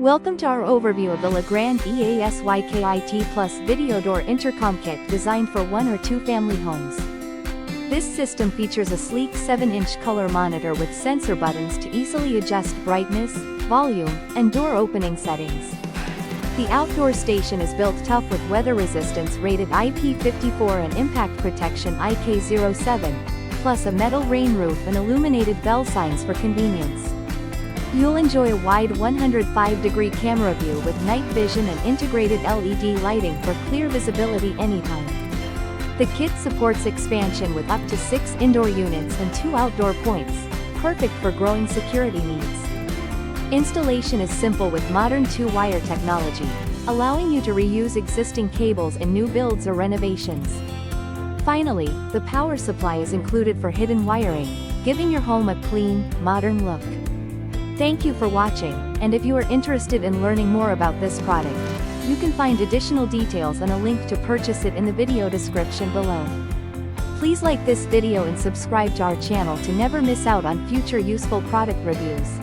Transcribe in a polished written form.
Welcome to our overview of the Legrand EASYKIT Plus Video Door Intercom Kit designed for 1 or 2 family homes. This system features a sleek 7-inch color monitor with sensor buttons to easily adjust brightness, volume, and door opening settings. The outdoor station is built tough with weather resistance rated IP54 and impact protection IK07, plus a metal rain roof and illuminated bell signs for convenience. You'll enjoy a wide 105-degree camera view with night vision and integrated LED lighting for clear visibility anytime. The kit supports expansion with up to 6 indoor units and 2 outdoor points, perfect for growing security needs. Installation is simple with modern 2-wire technology, allowing you to reuse existing cables in new builds or renovations. Finally, the power supply is included for hidden wiring, giving your home a clean, modern look. Thank you for watching, and if you are interested in learning more about this product, you can find additional details and a link to purchase it in the video description below. Please like this video and subscribe to our channel to never miss out on future useful product reviews.